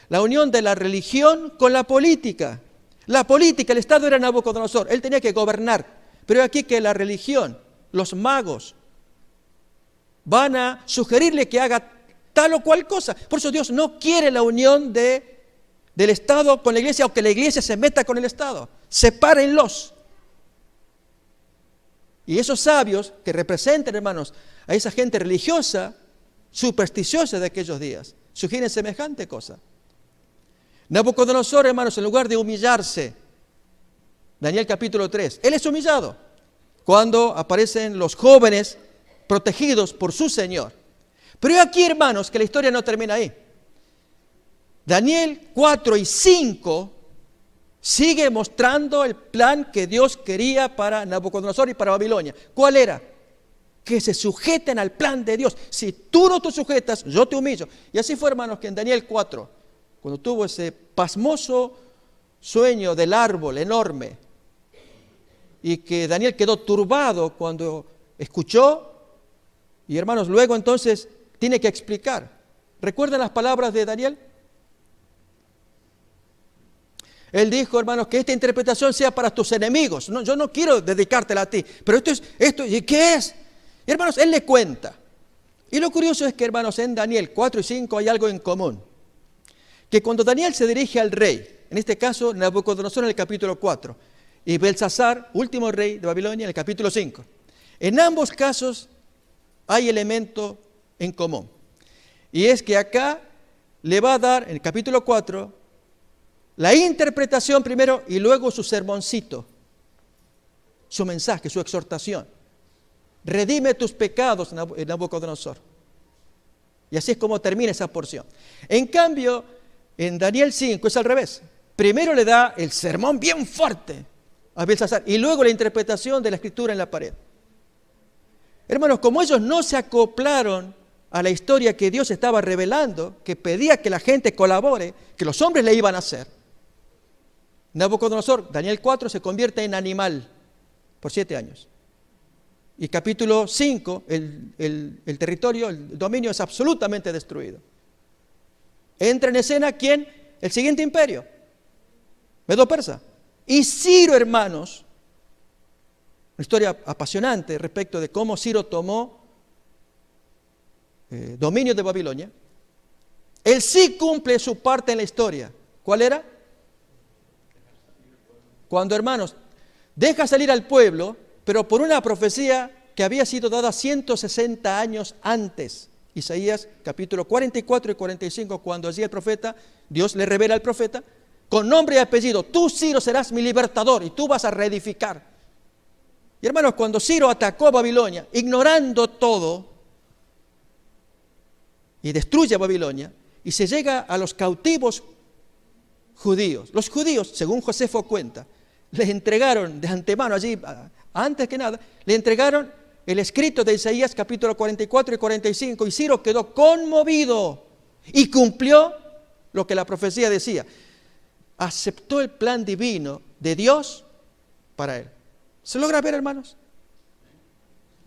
la unión de la religión con la política. La política, el Estado era Nabucodonosor, él tenía que gobernar, pero aquí que la religión, los magos, van a sugerirle que haga tal o cual cosa. Por eso Dios no quiere la unión del Estado con la iglesia, o que la iglesia se meta con el Estado. Sepárenlos. Y esos sabios que representan, hermanos, a esa gente religiosa, supersticiosa de aquellos días, sugieren semejante cosa. Nabucodonosor, hermanos, en lugar de humillarse, Daniel capítulo 3, él es humillado cuando aparecen los jóvenes protegidos por su Señor. Pero aquí, hermanos, que la historia no termina ahí. Daniel 4 y 5 sigue mostrando el plan que Dios quería para Nabucodonosor y para Babilonia. ¿Cuál era? Que se sujeten al plan de Dios. Si tú no te sujetas, yo te humillo. Y así fue, hermanos, que en Daniel 4, cuando tuvo ese pasmoso sueño del árbol enorme, y que Daniel quedó turbado cuando escuchó, y hermanos, luego entonces tiene que explicar. ¿Recuerdan las palabras de Daniel? Él dijo, hermanos, que esta interpretación sea para tus enemigos. No, yo no quiero dedicártela a ti, pero esto, ¿y qué es? Y hermanos, él le cuenta. Y lo curioso es que, hermanos, en Daniel 4 y 5 hay algo en común. Que cuando Daniel se dirige al rey, en este caso Nabucodonosor en el capítulo 4, y Belsasar, último rey de Babilonia, en el capítulo 5. En ambos casos hay elemento en común. Y es que acá le va a dar, en el capítulo 4, la interpretación primero y luego su sermoncito, su mensaje, su exhortación. Redime tus pecados, Nabucodonosor. Y así es como termina esa porción. En cambio, en Daniel 5 es al revés. Primero le da el sermón bien fuerte a Belsasar y luego la interpretación de la escritura en la pared. Hermanos, como ellos no se acoplaron a la historia que Dios estaba revelando, que pedía que la gente colabore, que los hombres le iban a hacer, Nabucodonosor, Daniel 4, se convierte en animal por 7 años. Y capítulo 5, el territorio, el dominio es absolutamente destruido. Entra en escena, ¿quién? El siguiente imperio, Medo-Persa. Y Ciro, hermanos, una historia apasionante respecto de cómo Ciro tomó dominio de Babilonia. Él sí cumple su parte en la historia. ¿Cuál era? Cuando, hermanos, deja salir al pueblo, pero por una profecía que había sido dada 160 años antes. Isaías capítulo 44 y 45, cuando allí el profeta, Dios le revela al profeta, con nombre y apellido, tú, Ciro, serás mi libertador y tú vas a reedificar. Y hermanos, cuando Ciro atacó a Babilonia, ignorando todo, y destruye a Babilonia, y se llega a los cautivos judíos. Los judíos, según Josefo cuenta, les entregaron de antemano allí, antes que nada, le entregaron el escrito de Isaías capítulo 44 y 45, y Ciro quedó conmovido y cumplió lo que la profecía decía. Aceptó el plan divino de Dios para él. ¿Se logra ver, hermanos?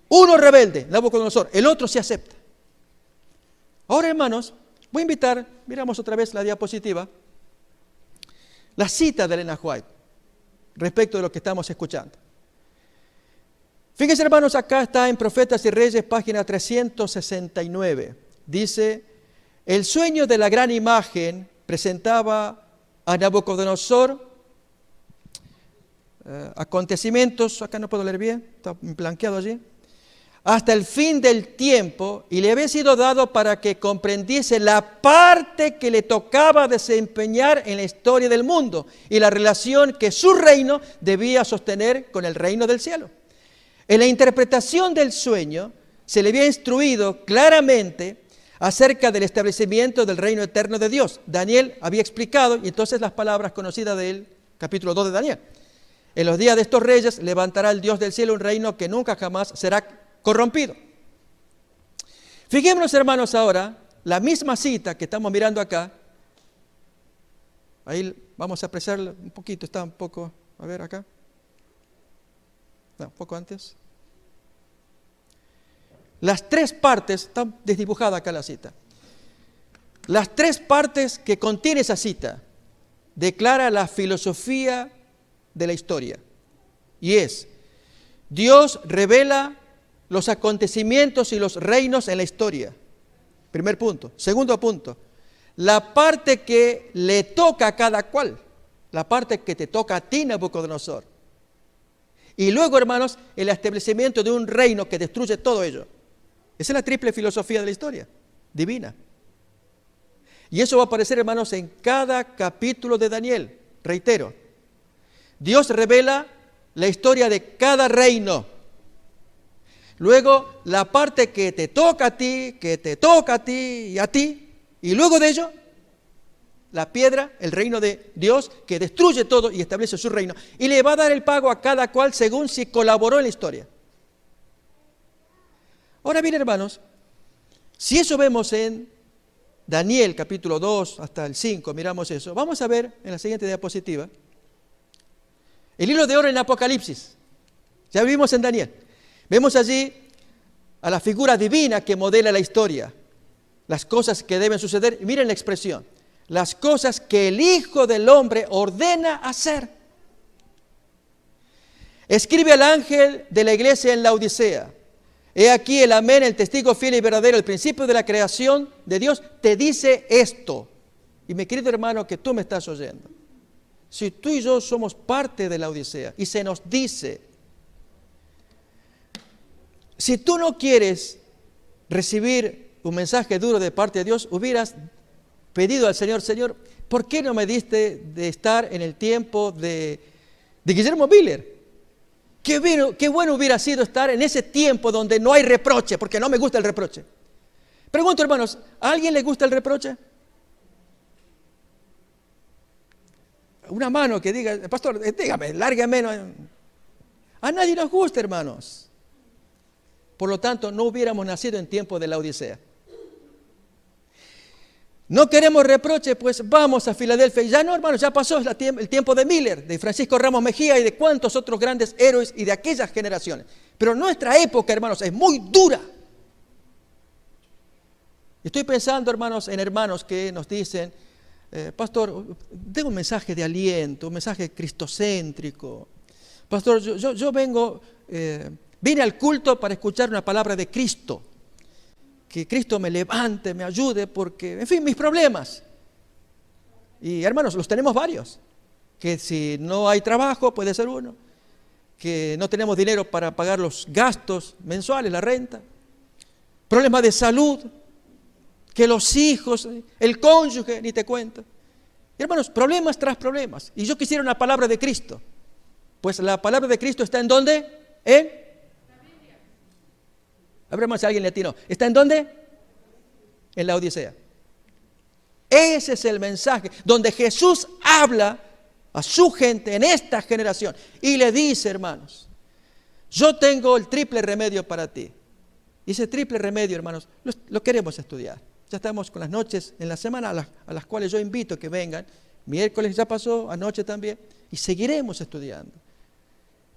Uno rebelde, Nabucodonosor, el otro se acepta. Ahora, hermanos, voy a invitar, miramos otra vez la diapositiva, la cita de Elena White respecto de lo que estamos escuchando. Fíjense, hermanos, acá está en Profetas y Reyes, página 369. Dice, el sueño de la gran imagen presentaba a Nabucodonosor acontecimientos, acá no puedo leer bien, está blanqueado allí, hasta el fin del tiempo, y le había sido dado para que comprendiese la parte que le tocaba desempeñar en la historia del mundo y la relación que su reino debía sostener con el reino del cielo. En la interpretación del sueño se le había instruido claramente acerca del establecimiento del reino eterno de Dios. Daniel había explicado, y entonces las palabras conocidas del capítulo 2 de Daniel. En los días de estos reyes levantará el Dios del cielo un reino que nunca jamás será corrompido. Fijémonos, hermanos, ahora, la misma cita que estamos mirando acá. Ahí vamos a apreciarla un poquito, está un poco, a ver acá. No, un poco antes. Las tres partes, están desdibujadas acá la cita. Las tres partes que contiene esa cita declara la filosofía de la historia. Y es, Dios revela los acontecimientos y los reinos en la historia. Primer punto. Segundo punto, la parte que le toca a cada cual, la parte que te toca a ti, Nabucodonosor. Y luego, hermanos, el establecimiento de un reino que destruye todo ello. Esa es la triple filosofía de la historia, divina. Y eso va a aparecer, hermanos, en cada capítulo de Daniel. Reitero, Dios revela la historia de cada reino. Luego, la parte que te toca a ti, que te toca a ti y a ti. Y luego de ello, la piedra, el reino de Dios, que destruye todo y establece su reino. Y le va a dar el pago a cada cual según si colaboró en la historia. Ahora bien, hermanos, si eso vemos en Daniel capítulo 2 hasta el 5, miramos eso, vamos a ver en la siguiente diapositiva el hilo de oro en Apocalipsis. Ya vimos en Daniel. Vemos allí a la figura divina que modela la historia, las cosas que deben suceder. Y miren la expresión, las cosas que el Hijo del Hombre ordena hacer. Escribe al ángel de la iglesia en Laodicea. He aquí el amén, el testigo fiel y verdadero, el principio de la creación de Dios, te dice esto. Y mi querido hermano, que tú me estás oyendo, si tú y yo somos parte de la Odisea y se nos dice, si tú no quieres recibir un mensaje duro de parte de Dios, hubieras pedido al Señor, Señor, ¿por qué no me diste de estar en el tiempo de Guillermo Miller? Qué bueno hubiera sido estar en ese tiempo donde no hay reproche, porque no me gusta el reproche. Pregunto, hermanos, ¿a alguien le gusta el reproche? Una mano que diga, pastor, dígame, lárgame. A nadie nos gusta, hermanos. Por lo tanto, no hubiéramos nacido en tiempo de la Odisea. No queremos reproche, pues vamos a Filadelfia. Ya no, hermanos, ya pasó el tiempo de Miller, de Francisco Ramos Mejía y de cuantos otros grandes héroes y de aquellas generaciones. Pero nuestra época, hermanos, es muy dura. Estoy pensando, hermanos, en hermanos que nos dicen, pastor, tengo un mensaje de aliento, un mensaje cristocéntrico. Pastor, yo vine al culto para escuchar una palabra de Cristo. Que Cristo me levante, me ayude, porque, en fin, mis problemas. Y hermanos, los tenemos varios. Que si no hay trabajo, puede ser uno. Que no tenemos dinero para pagar los gastos mensuales, la renta. Problemas de salud. Que los hijos, el cónyuge, ni te cuento. Y hermanos, problemas tras problemas. Y yo quisiera una palabra de Cristo. Pues la palabra de Cristo está ¿en dónde? En a ver, si alguien latino. ¿Está en dónde? En la Odisea. Ese es el mensaje donde Jesús habla a su gente en esta generación y le dice, hermanos, yo tengo el triple remedio para ti. Y ese triple remedio, hermanos, lo queremos estudiar. Ya estamos con las noches en la semana a las cuales yo invito a que vengan. Miércoles ya pasó, anoche también. Y seguiremos estudiando.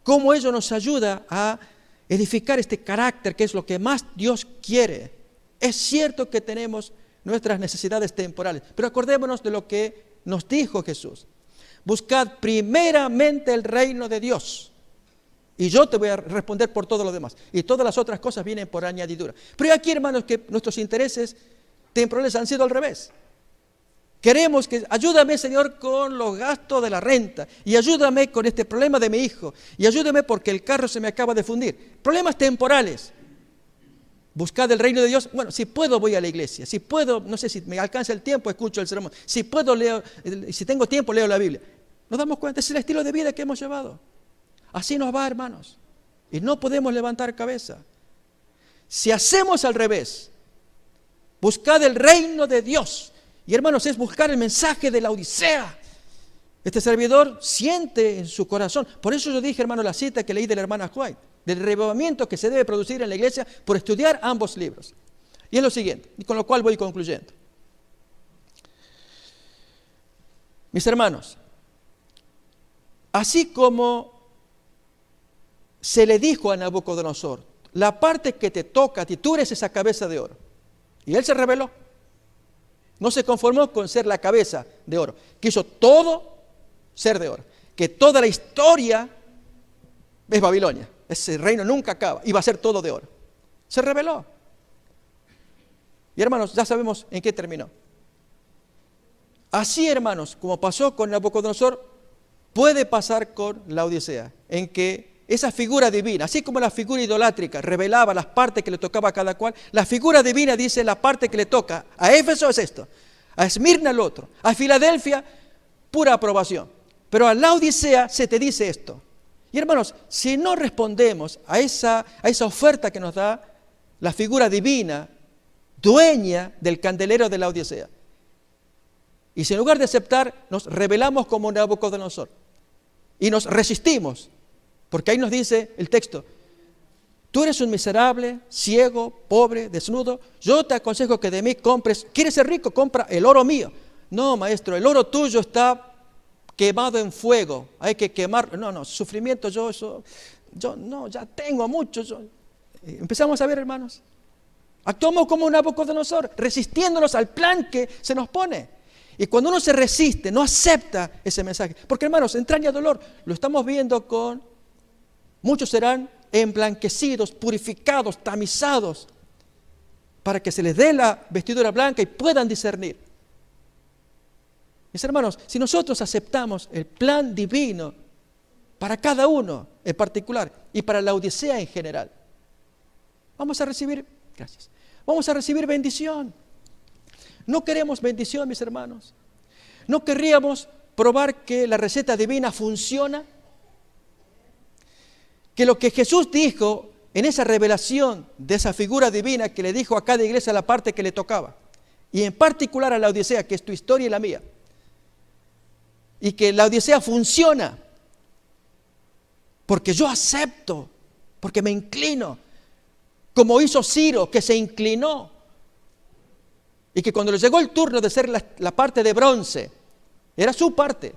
Cómo ello nos ayuda a edificar este carácter, que es lo que más Dios quiere. Es cierto que tenemos nuestras necesidades temporales, pero acordémonos de lo que nos dijo Jesús. Buscad primeramente el reino de Dios, y yo te voy a responder por todo lo demás. Y todas las otras cosas vienen por añadidura. Pero aquí, hermanos, que nuestros intereses temporales han sido al revés. Queremos que, ayúdame, Señor, con los gastos de la renta, y ayúdame con este problema de mi hijo, y ayúdame porque el carro se me acaba de fundir. Problemas temporales. Buscad el reino de Dios. Bueno, si puedo voy a la iglesia, si puedo, no sé si me alcanza el tiempo, escucho el sermón, si puedo leo, si tengo tiempo leo la Biblia. Nos damos cuenta, ese es el estilo de vida que hemos llevado. Así nos va, hermanos, y no podemos levantar cabeza. Si hacemos al revés, Buscad el reino de Dios. Y hermanos, es buscar el mensaje de la Odisea. Este servidor siente en su corazón. Por eso yo dije, hermano, la cita que leí de la hermana White, del revivamiento que se debe producir en la iglesia por estudiar ambos libros. Y es lo siguiente, y con lo cual voy concluyendo. Mis hermanos, así como se le dijo a Nabucodonosor, la parte que te toca a ti, tú eres esa cabeza de oro. Y él se rebeló. No se conformó con ser la cabeza de oro. Quiso todo ser de oro. Que toda la historia es Babilonia. Ese reino nunca acaba. Y va a ser todo de oro. Se rebeló. Y hermanos, ya sabemos en qué terminó. Así, hermanos, como pasó con Nabucodonosor, puede pasar con la Odisea. En que esa figura divina, así como la figura idolátrica revelaba las partes que le tocaba a cada cual, la figura divina dice la parte que le toca. A Éfeso es esto, a Esmirna el otro, a Filadelfia pura aprobación. Pero a la Odisea se te dice esto. Y hermanos, si no respondemos a esa oferta que nos da la figura divina, dueña del candelero de la Odisea, y si en lugar de aceptar nos rebelamos como Nabucodonosor y nos resistimos, porque ahí nos dice el texto, tú eres un miserable, ciego, pobre, desnudo, yo te aconsejo que de mí compres, ¿quieres ser rico? Compra el oro mío. No, maestro, el oro tuyo está quemado en fuego, hay que quemar, no, sufrimiento, yo no, ya tengo mucho. Empezamos a ver, hermanos, actuamos como un Nabucodonosor, resistiéndonos al plan que se nos pone. Y cuando uno se resiste, no acepta ese mensaje, porque hermanos, entraña dolor, lo estamos viendo con... Muchos serán emblanquecidos, purificados, tamizados, para que se les dé la vestidura blanca y puedan discernir. Mis hermanos, si nosotros aceptamos el plan divino para cada uno en particular y para la Odisea en general, vamos a recibir bendición. No queremos bendición, mis hermanos. No querríamos probar que la receta divina funciona. Que lo que Jesús dijo en esa revelación de esa figura divina que le dijo a cada iglesia la parte que le tocaba, y en particular a la Odisea, que es tu historia y la mía, y que la Odisea funciona porque yo acepto, porque me inclino, como hizo Ciro, que se inclinó, y que cuando le llegó el turno de ser la parte de bronce, era su parte,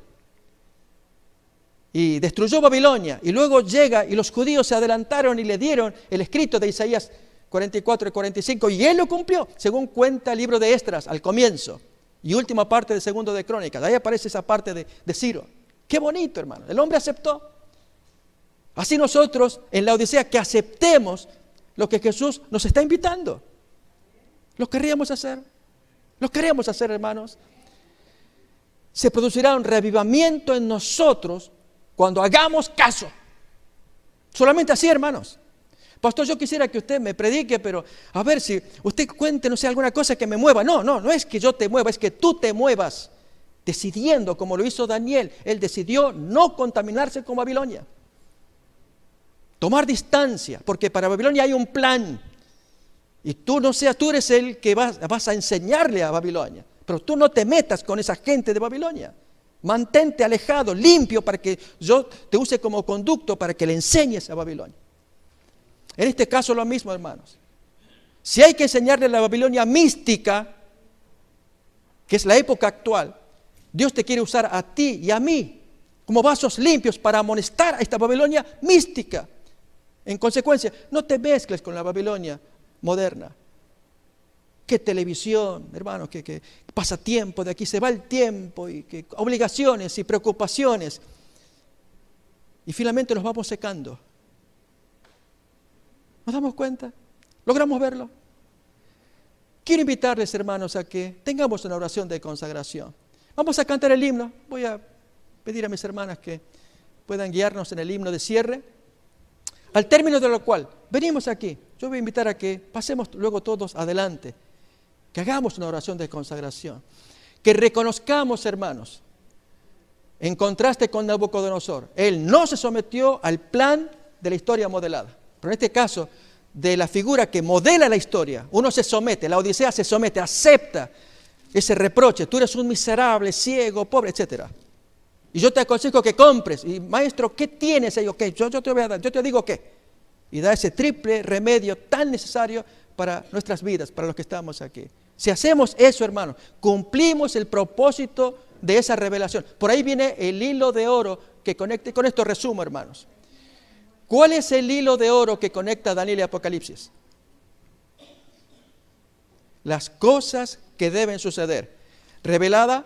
y destruyó Babilonia, y luego llega y los judíos se adelantaron y le dieron el escrito de Isaías 44 y 45, y él lo cumplió, según cuenta el libro de Esdras al comienzo, y última parte del segundo de Crónicas. Ahí aparece esa parte de Ciro. Qué bonito, hermano, el hombre aceptó. Así nosotros en la Odisea que aceptemos lo que Jesús nos está invitando. Lo querríamos hacer, hermanos. Se producirá un revivamiento en nosotros cuando hagamos caso. Solamente así, hermanos. Pastor, yo quisiera que usted me predique, pero a ver si usted cuente, no sé, alguna cosa que me mueva. No es que yo te mueva, es que tú te muevas, decidiendo, como lo hizo Daniel. Él decidió no contaminarse con Babilonia. Tomar distancia, porque para Babilonia hay un plan. Y tú eres el que vas a enseñarle a Babilonia. Pero tú no te metas con esa gente de Babilonia. Mantente alejado, limpio, para que yo te use como conducto para que le enseñes a Babilonia. En este caso lo mismo, hermanos. Si hay que enseñarle a la Babilonia mística, que es la época actual, Dios te quiere usar a ti y a mí como vasos limpios para amonestar a esta Babilonia mística. En consecuencia, no te mezcles con la Babilonia moderna. Qué televisión, hermano, que pasa tiempo, de aquí se va el tiempo, y que obligaciones y preocupaciones. Y finalmente nos vamos secando. ¿Nos damos cuenta? ¿Logramos verlo? Quiero invitarles, hermanos, a que tengamos una oración de consagración. Vamos a cantar el himno. Voy a pedir a mis hermanas que puedan guiarnos en el himno de cierre, al término de lo cual venimos aquí. Yo voy a invitar a que pasemos luego todos adelante, que hagamos una oración de consagración, que reconozcamos, hermanos, en contraste con Nabucodonosor, él no se sometió al plan de la historia modelada, pero en este caso de la figura que modela la historia, uno se somete, la Odisea se somete, acepta ese reproche, tú eres un miserable, ciego, pobre, etc. Y yo te aconsejo que compres. Y maestro, ¿qué tienes ahí? Okay, yo te voy a dar, yo te digo qué. Y da ese triple remedio tan necesario para nuestras vidas, para los que estamos aquí. Si hacemos eso, hermanos, cumplimos el propósito de esa revelación. Por ahí viene el hilo de oro que conecta, con esto resumo, hermanos. ¿Cuál es el hilo de oro que conecta a Daniel y Apocalipsis? Las cosas que deben suceder, revelada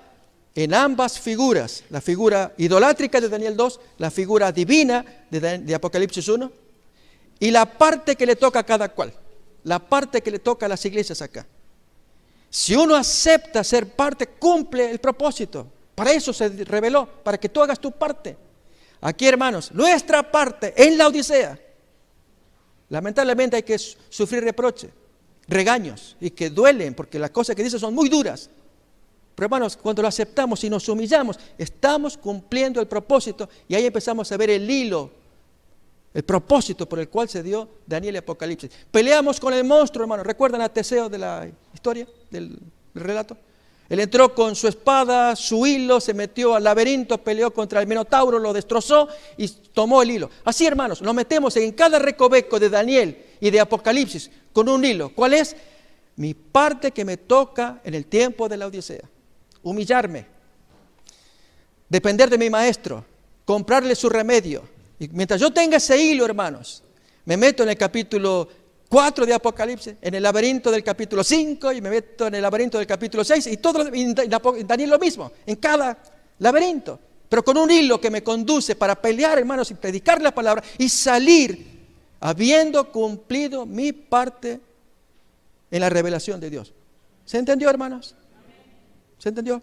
en ambas figuras, la figura idolátrica de Daniel 2, la figura divina de Apocalipsis 1, y la parte que le toca a cada cual, la parte que le toca a las iglesias acá. Si uno acepta ser parte, cumple el propósito. Para eso se reveló, para que tú hagas tu parte. Aquí, hermanos, nuestra parte en la Odisea. Lamentablemente hay que sufrir reproche, regaños, y que duelen, porque las cosas que dice son muy duras. Pero hermanos, cuando lo aceptamos y nos humillamos, estamos cumpliendo el propósito, y ahí empezamos a ver el hilo, el propósito por el cual se dio Daniel y Apocalipsis. Peleamos con el monstruo, hermanos. ¿Recuerdan a Teseo de la historia, del relato? Él entró con su espada, su hilo, se metió al laberinto, peleó contra el Minotauro, lo destrozó y tomó el hilo. Así, hermanos, nos metemos en cada recoveco de Daniel y de Apocalipsis con un hilo. ¿Cuál es? Mi parte que me toca en el tiempo de la Odisea. Humillarme, depender de mi maestro, comprarle su remedio. Y mientras yo tenga ese hilo, hermanos, me meto en el capítulo 4 de Apocalipsis, en el laberinto del capítulo 5, y me meto en el laberinto del capítulo 6, y todo, y Daniel lo mismo, en cada laberinto, pero con un hilo que me conduce para pelear, hermanos, y predicar la palabra, y salir habiendo cumplido mi parte en la revelación de Dios. ¿Se entendió, hermanos? ¿Se entendió?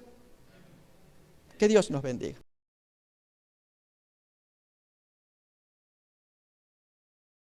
Que Dios nos bendiga.